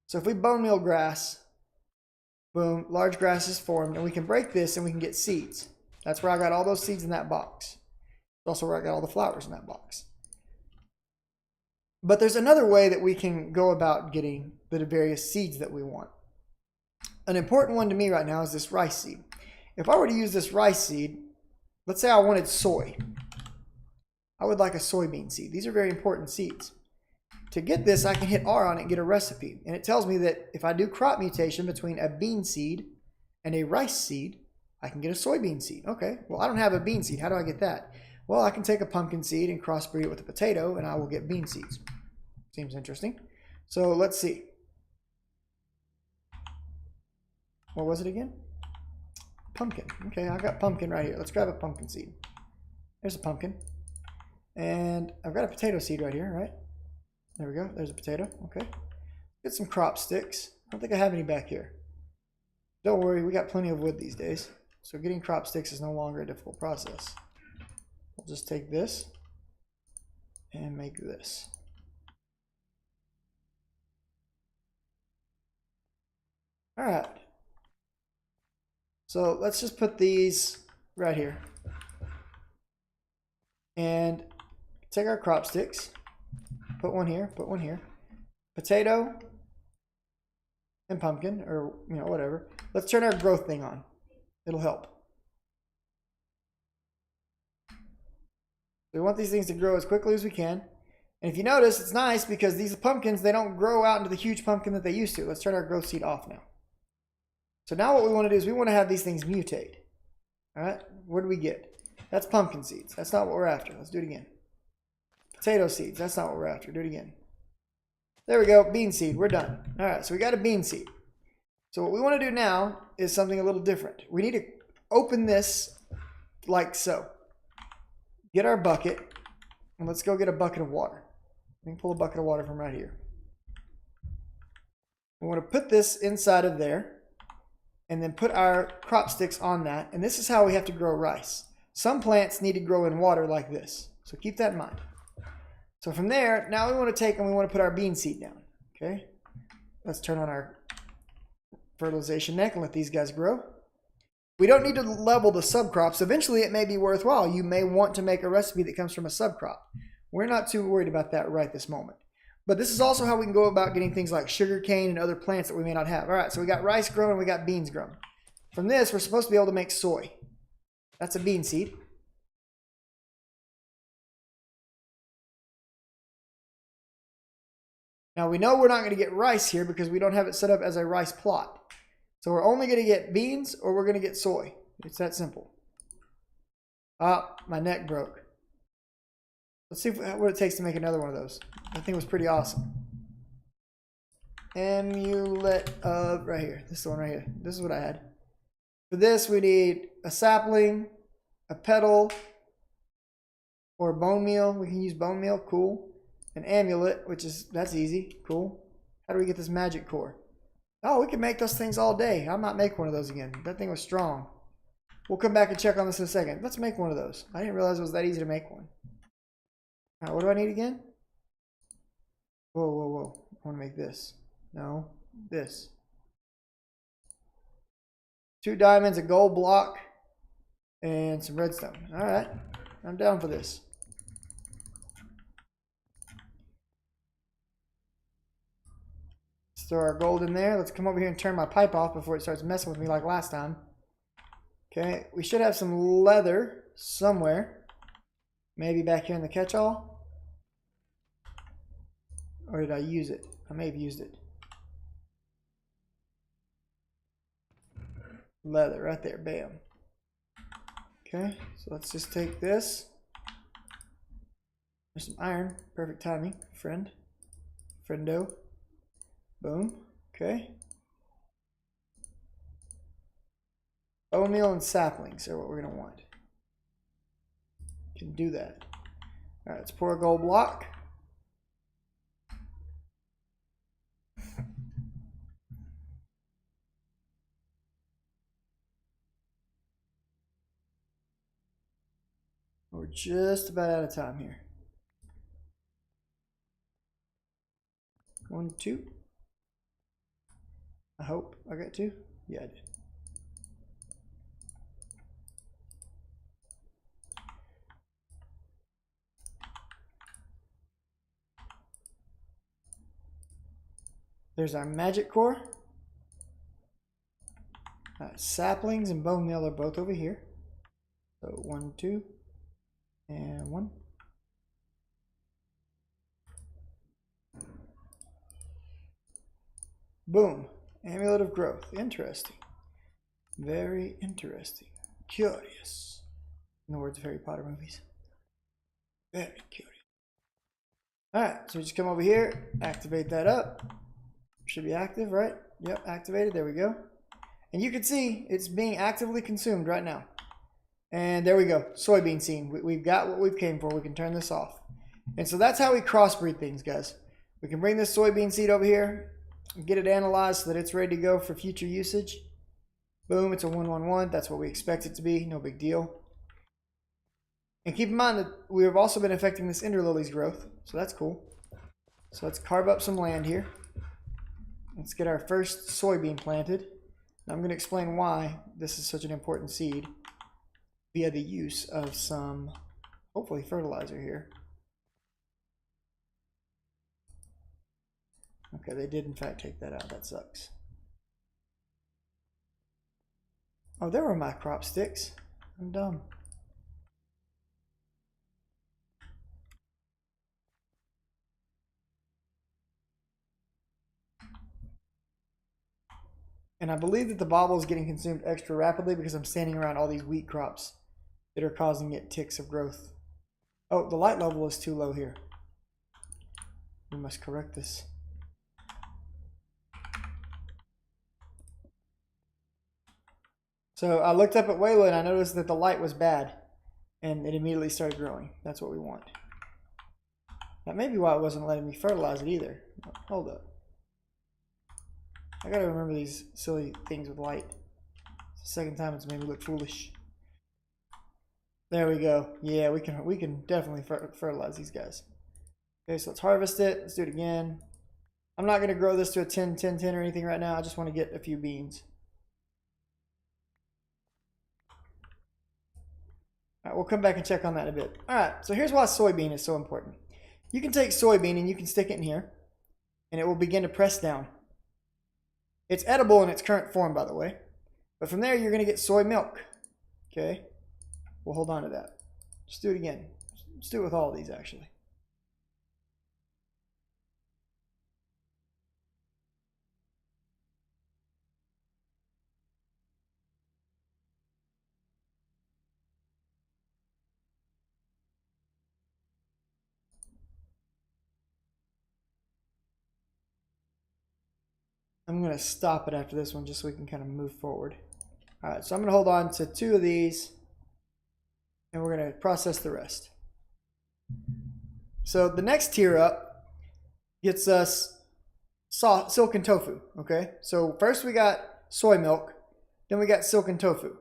So if we bone meal grass, boom, large grass is formed, and we can break this and we can get seeds. That's where I got all those seeds in that box. It's also where I got all the flowers in that box. But there's another way that we can go about getting the various seeds that we want. An important one to me right now is this rice seed. If I were to use this rice seed, let's say I wanted soy. I would like a soybean seed. These are very important seeds. To get this, I can hit R on it and get a recipe. And it tells me that if I do crop mutation between a bean seed and a rice seed, I can get a soybean seed. Okay, well, I don't have a bean seed. How do I get that? Well, I can take a pumpkin seed and crossbreed it with a potato, and I will get bean seeds. Seems interesting. So let's see. What was it again? Pumpkin. Okay, I got pumpkin right here. Let's grab a pumpkin seed. There's a pumpkin. And I've got a potato seed right here, right? There we go. There's a potato. Okay. Get some crop sticks. I don't think I have any back here. Don't worry, we got plenty of wood these days. So getting crop sticks is no longer a difficult process. We'll just take this and make this. All right. So let's just put these right here. And take our crop sticks. Put one here, put one here. Potato and pumpkin, or you know, whatever. Let's turn our growth thing on. It'll help. We want these things to grow as quickly as we can. And if you notice, it's nice because these pumpkins, they don't grow out into the huge pumpkin that they used to. Let's turn our growth seed off now. So now what we want to do is we want to have these things mutate. All right, what do we get? That's pumpkin seeds. That's not what we're after. Let's do it again. Potato seeds. That's not what we're after. Do it again. There we go. Bean seed. We're done. All right, so we got a bean seed. So what we want to do now is something a little different. We need to open this like so. Get our bucket, and let's go get a bucket of water. We can pull a bucket of water from right here. We want to put this inside of there, and then put our crop sticks on that. And this is how we have to grow rice. Some plants need to grow in water like this. So keep that in mind. So from there, now we want to take and we want to put our bean seed down. Okay. Let's turn on our fertilization neck and let these guys grow. We don't need to level the subcrops. Eventually it may be worthwhile. You may want to make a recipe that comes from a subcrop. We're not too worried about that right this moment. But this is also how we can go about getting things like sugar cane and other plants that we may not have. All right, so we got rice growing and we got beans growing. From this, we're supposed to be able to make soy. That's a bean seed. Now we know we're not going to get rice here because we don't have it set up as a rice plot. So we're only going to get beans or we're going to get soy. It's that simple. Ah, my neck broke. Let's see what it takes to make another one of those. That thing was pretty awesome. Amulet of, right here. This is the one right here. This is what I had. For this we need a sapling, a petal, or bone meal. We can use bone meal, cool. An amulet, which is, that's easy, cool. How do we get this magic core? Oh, we can make those things all day. I might make one of those again. That thing was strong. We'll come back and check on this in a second. Let's make one of those. I didn't realize it was that easy to make one. All right, what do I need again? Whoa, whoa, whoa. I want to make this. No, this. 2 diamonds, a gold block, and some redstone. All right, I'm down for this. Let's throw our gold in there. Let's come over here and turn my pipe off before it starts messing with me like last time. Okay, we should have some leather somewhere. Maybe back here in the catch-all. Or did I use it? I may have used it. Leather right there, bam. Okay, so let's just take this. There's some iron. Perfect timing, friend. Friendo. Boom. Okay. Bone meal and saplings are what we're going to want. Can do that. All right, let's pour a gold block. We're just about out of time here. 1, 2. I hope I got 2. Yeah, I did. There's our magic core. Saplings and bone meal are both over here. So 1, 2, and 1. Boom. Amulet of growth. Interesting. Very interesting. Curious. In the words of Harry Potter movies. Very curious. Alright, so we just come over here, activate that up. Should be active, right? Yep, activated. There we go. And you can see it's being actively consumed right now. And there we go. Soybean seed. We've got what we've came for. We can turn this off. And so that's how we crossbreed things, guys. We can bring this soybean seed over here, get it analyzed so that it's ready to go for future usage. Boom, it's a 111. That's what we expect it to be. No big deal. And keep in mind that we have also been affecting this ender lily's growth. So that's cool. So let's carve up some land here. Let's get our first soybean planted. Now I'm going to explain why this is such an important seed via the use of some, hopefully, fertilizer here. Okay, they did in fact take that out. That sucks. Oh, there were my crop sticks. I'm dumb. And I believe that the bauble is getting consumed extra rapidly because I'm standing around all these wheat crops that are causing it ticks of growth. Oh, the light level is too low here. We must correct this. So I looked up at Wayla and I noticed that the light was bad and it immediately started growing. That's what we want. That may be why it wasn't letting me fertilize it either. Hold up. I gotta remember these silly things with light. It's the second time it's made me look foolish. There we go. Yeah, we can definitely fertilize these guys. Okay, so let's harvest it. Let's do it again. I'm not gonna grow this to a 10-10-10 or anything right now. I just want to get a few beans. All right, we'll come back and check on that in a bit. All right, so here's why soybean is so important. You can take soybean and you can stick it in here, and it will begin to press down. It's edible in its current form, by the way. But from there, you're going to get soy milk. Okay? We'll hold on to that. Just do it again. Let's do it with all of these, actually. I'm going to stop it after this one just so we can kind of move forward. All right, so I'm going to hold on to 2 of these, and we're going to process the rest. So the next tier up gets us silken tofu, okay? So first we got soy milk, then we got silken tofu.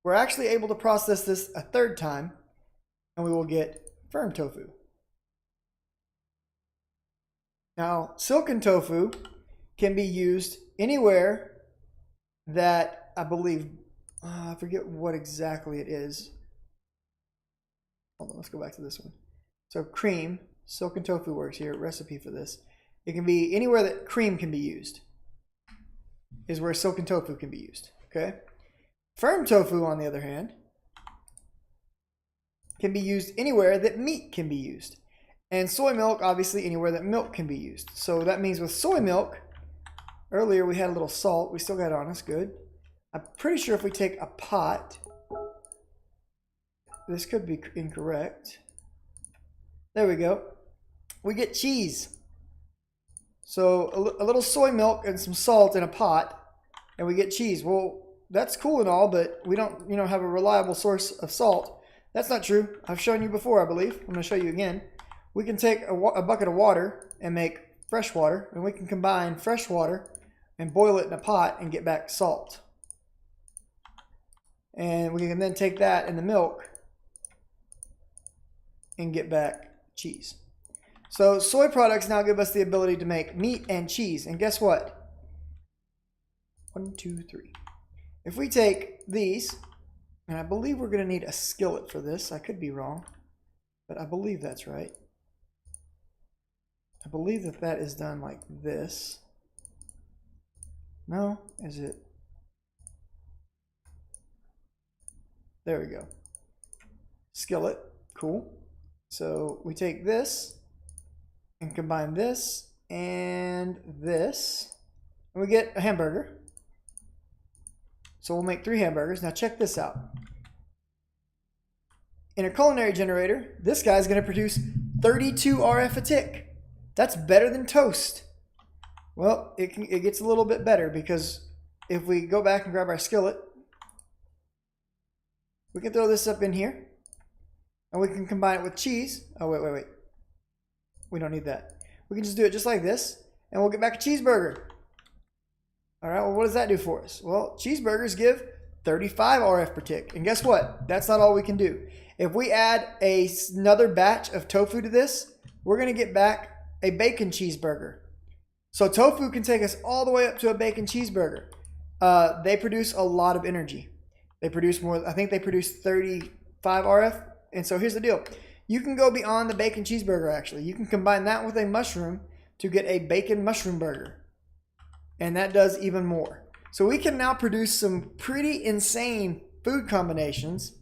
We're actually able to process this a 3rd time, and we will get firm tofu. Now, silken tofu can be used anywhere that I believe, I forget what exactly it is. Hold on, let's go back to this one. So cream, silken tofu works here, recipe for this. It can be anywhere that cream can be used is where silken tofu can be used, okay? Firm tofu, on the other hand, can be used anywhere that meat can be used. And soy milk, obviously, anywhere that milk can be used. So that means with soy milk, earlier we had a little salt. We still got it on us, good. I'm pretty sure if we take a pot this could be incorrect. There we go. We get cheese. So a little soy milk and some salt in a pot, and we get cheese. Well, that's cool and all, but we don't, have a reliable source of salt. That's not true. I've shown you before, I believe. I'm going to show you again. We can take a bucket of water and make fresh water, and we can combine fresh water and boil it in a pot and get back salt. And we can then take that in the milk and get back cheese. So soy products now give us the ability to make meat and cheese. And guess what? 1, 2, 3. If we take these, and I believe we're going to need a skillet for this. I could be wrong, but I believe that's right. I believe that is done like this. No, is it? There we go. Skillet, cool. So we take this and combine this and this, and we get a hamburger. So we'll make 3 hamburgers. Now check this out. In a culinary generator, this guy's going to produce 32 RF a tick. That's better than toast. Well, it gets a little bit better, because if we go back and grab our skillet, we can throw this up in here, and we can combine it with cheese. Oh, wait. We don't need that. We can just do it just like this, and we'll get back a cheeseburger. All right, well, what does that do for us? Well, cheeseburgers give 35 RF per tick. And guess what? That's not all we can do. If we add another batch of tofu to this, we're going to get back a bacon cheeseburger. So tofu can take us all the way up to a bacon cheeseburger. They produce a lot of energy. They produce more. I think they produce 35 RF. And so here's the deal. You can go beyond the bacon cheeseburger, actually. You can combine that with a mushroom to get a bacon mushroom burger. And that does even more. So we can now produce some pretty insane food combinations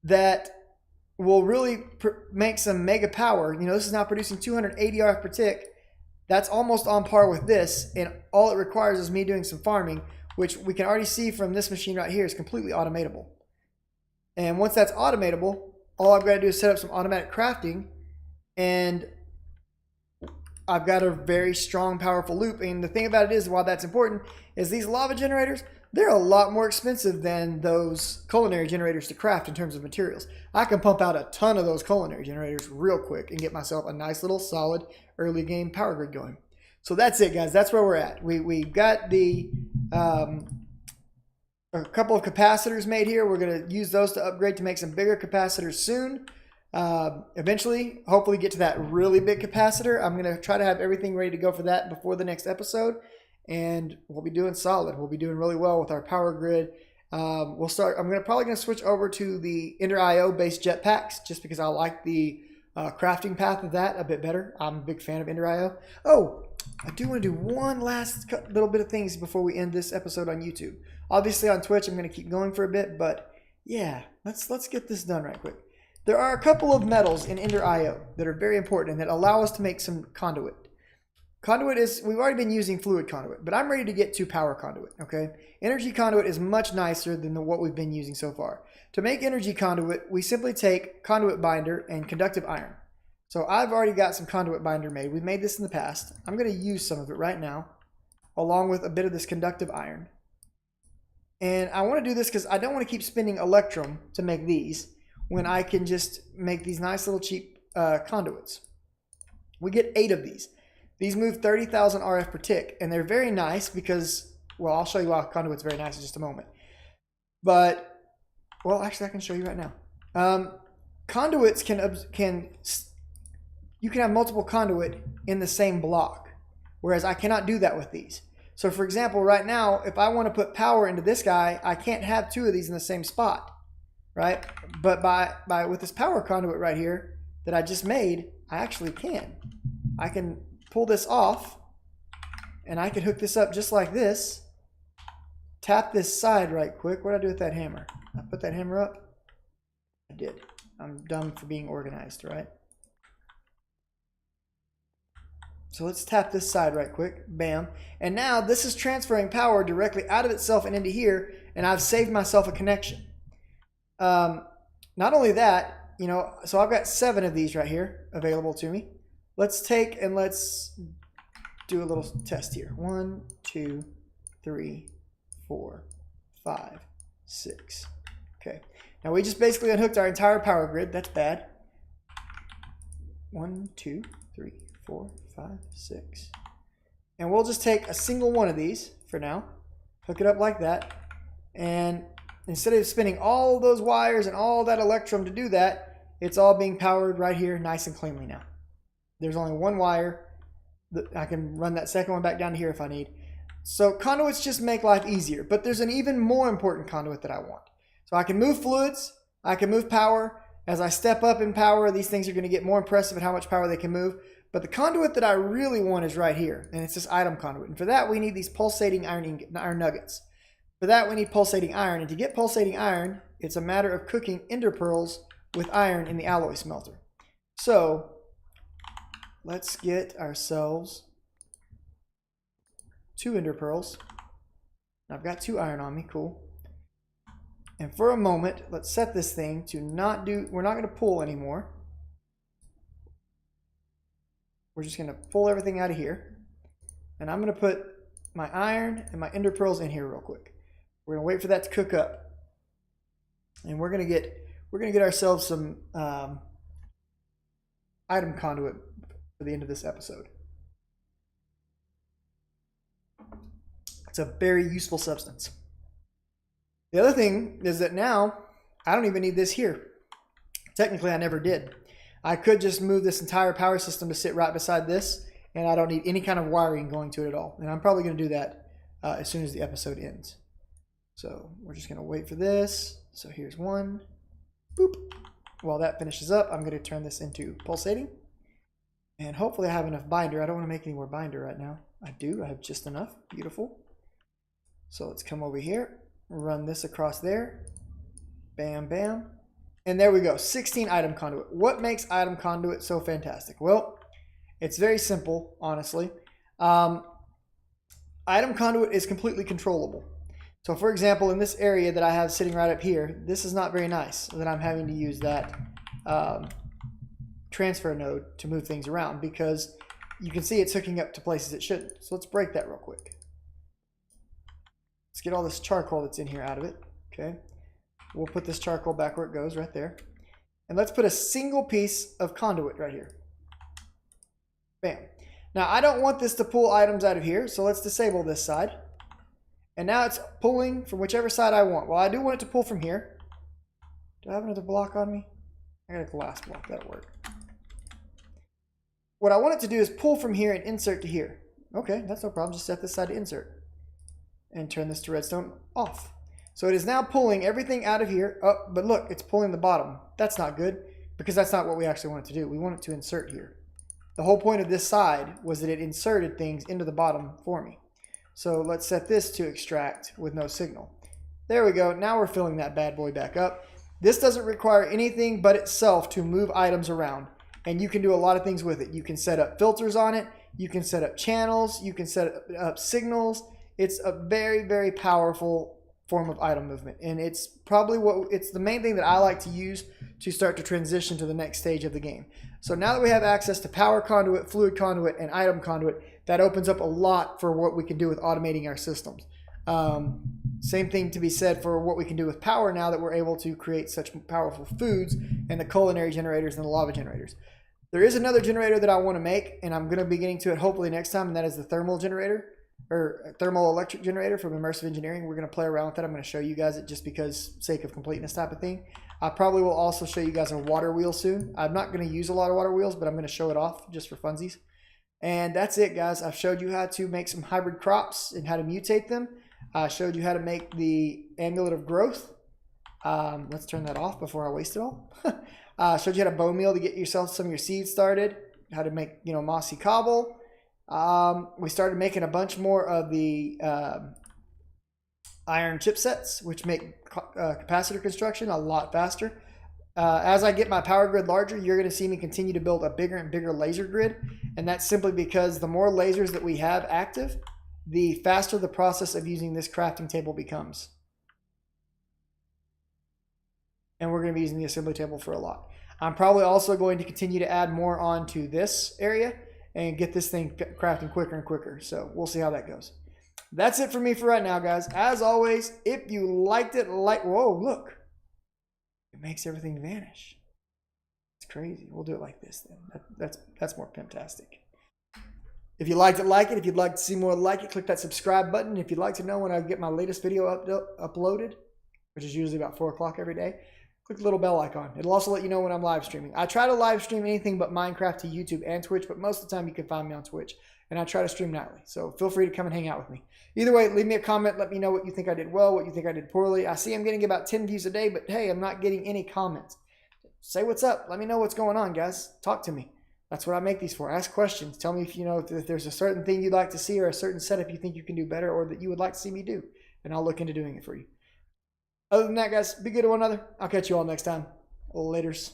that will really make some mega power. This is now producing 280 RF per tick. That's almost on par with this, and all it requires is me doing some farming, which we can already see from this machine right here is completely automatable. And once that's automatable, all I've got to do is set up some automatic crafting, and I've got a very strong, powerful loop. And the thing about it is, while that's important, is these lava generators, they're a lot more expensive than those culinary generators to craft in terms of materials. I can pump out a ton of those culinary generators real quick and get myself a nice little solid early game power grid going. So that's it, guys. That's where we're at. We got the a couple of capacitors made here. We're going to use those to upgrade to make some bigger capacitors soon. Eventually, hopefully get to that really big capacitor. I'm going to try to have everything ready to go for that before the next episode, and we'll be doing solid. We'll be doing really well with our power grid. I'm probably going to switch over to the Ender IO based jetpacks, just because I like the crafting path of that a bit better. I'm a big fan of Ender IO. Oh, I do want to do one last little bit of things before we end this episode on YouTube. Obviously on Twitch, I'm going to keep going for a bit, but yeah, let's get this done right quick. There are a couple of metals in Ender IO that are very important and that allow us to make some conduit. Conduit we've already been using fluid conduit, but I'm ready to get to power conduit, okay? Energy conduit is much nicer than what we've been using so far. To make energy conduit, we simply take conduit binder and conductive iron. So I've already got some conduit binder made. We've made this in the past. I'm going to use some of it right now, along with a bit of this conductive iron. And I want to do this because I don't want to keep spending electrum to make these, when I can just make these nice little cheap conduits. We get 8 of these. These move 30,000 RF per tick, and they're very nice because, well, I'll show you why conduit's very nice in just a moment. But, well, actually I can show you right now. Conduits you can have multiple conduit in the same block, whereas I cannot do that with these. So for example, right now, if I want to put power into this guy, I can't have 2 of these in the same spot. Right? But with this power conduit right here that I just made, I actually can. I can pull this off, and I can hook this up just like this. Tap this side right quick. What did I do with that hammer? I put that hammer up? I did. I'm dumb for being organized, right? So let's tap this side right quick. Bam. And now this is transferring power directly out of itself and into here, and I've saved myself a connection. not only that, you know, so I've got 7 of these right here available to me. Let's take and let's do a little test here. 1, 2, 3, 4, 5, 6. Okay. Now we just basically unhooked our entire power grid. That's bad. 1, 2, 3, 4, 5, 6. And we'll just take a single one of these for now. Hook it up like that. And instead of spinning all those wires and all that electrum to do that, it's all being powered right here nice and cleanly now. There's only one wire. I can run that second one back down to here if I need. So conduits just make life easier, but there's an even more important conduit that I want. So I can move fluids, I can move power. As I step up in power, these things are going to get more impressive at how much power they can move. But the conduit that I really want is right here, and it's this item conduit. And for that, we need these pulsating iron nuggets. For that, we need pulsating iron. And to get pulsating iron, it's a matter of cooking ender pearls with iron in the alloy smelter. So let's get ourselves 2 ender pearls. I've got 2 iron on me, cool. And for a moment, let's set this thing to not do, we're not going to pull anymore. We're just going to pull everything out of here. And I'm going to put my iron and my ender pearls in here real quick. We're going to wait for that to cook up. And we're going to get ourselves some item conduit for the end of this episode. It's a very useful substance. The other thing is that now I don't even need this here. Technically, I never did. I could just move this entire power system to sit right beside this, and I don't need any kind of wiring going to it at all. And I'm probably going to do that as soon as the episode ends. So we're just going to wait for this. So here's one. Boop. While that finishes up, I'm going to turn this into pulsating. And hopefully I have enough binder. I don't want to make any more binder right now. I do. I have just enough. Beautiful. So let's come over here. Run this across there. Bam, bam. And there we go. 16 item conduit. What makes item conduit so fantastic? Well, it's very simple, honestly. Item conduit is completely controllable. So for example, in this area that I have sitting right up here, this is not very nice that I'm having to use that transfer node to move things around, because you can see it's hooking up to places it shouldn't. So let's break that real quick. Let's get all this charcoal that's in here out of it. Okay. We'll put this charcoal back where it goes, right there. And let's put a single piece of conduit right here. Bam. Now I don't want this to pull items out of here, so let's disable this side. And now it's pulling from whichever side I want. Well, I do want it to pull from here. Do I have another block on me? I got a glass block, that'll work. What I want it to do is pull from here and insert to here. Okay, that's no problem. Just set this side to insert. And turn this to redstone off. So it is now pulling everything out of here. Oh, but look, it's pulling the bottom. That's not good, because that's not what we actually want it to do. We want it to insert here. The whole point of this side was that it inserted things into the bottom for me. So let's set this to extract with no signal. There we go. Now we're filling that bad boy back up. This doesn't require anything but itself to move items around. And you can do a lot of things with it. You can set up filters on it. You can set up channels. You can set up signals. It's a very, very powerful form of item movement. And it's probably it's the main thing that I like to use to start to transition to the next stage of the game. So now that we have access to power conduit, fluid conduit, and item conduit, that opens up a lot for what we can do with automating our systems. Same thing to be said for what we can do with power now that we're able to create such powerful foods and the culinary generators and the lava generators. There is another generator that I want to make, and I'm going to be getting to it hopefully next time, and that is the thermal generator, or thermal electric generator from Immersive Engineering. We're going to play around with that. I'm going to show you guys it just because sake of completeness type of thing. I probably will also show you guys a water wheel soon. I'm not going to use a lot of water wheels, but I'm going to show it off just for funsies. And that's it, guys. I've showed you how to make some hybrid crops and how to mutate them. I showed you how to make the amulet of growth. Let's turn that off before I waste it all. Showed you how to bone meal to get yourself some of your seeds started. How to make, mossy cobble. We started making a bunch more of the iron chipsets, which make capacitor construction a lot faster. As I get my power grid larger, you're going to see me continue to build a bigger and bigger laser grid. And that's simply because the more lasers that we have active, the faster the process of using this crafting table becomes. and we're going to be using the assembly table for a lot. I'm probably also going to continue to add more onto this area and get this thing crafting quicker and quicker. So we'll see how that goes. That's it for me for right now, guys. As always, if you liked it, whoa, look. It makes everything vanish. It's crazy. We'll do it like this then. That's more fantastic. If you liked it, like it. If you'd like to see more like it, click that subscribe button. If you'd like to know when I get my latest video uploaded, which is usually about 4 o'clock every day, click the little bell icon. It'll also let you know when I'm live streaming. I try to live stream anything but Minecraft to YouTube and Twitch, but most of the time you can find me on Twitch. And I try to stream nightly, so feel free to come and hang out with me. Either way, leave me a comment. Let me know what you think I did well, what you think I did poorly. I see I'm getting about 10 views a day, but hey, I'm not getting any comments. Say what's up. Let me know what's going on, guys. Talk to me. That's what I make these for. Ask questions. Tell me if you know if there's a certain thing you'd like to see or a certain setup you think you can do better or that you would like to see me do, and I'll look into doing it for you. Other than that, guys, be good to one another. I'll catch you all next time. Laters.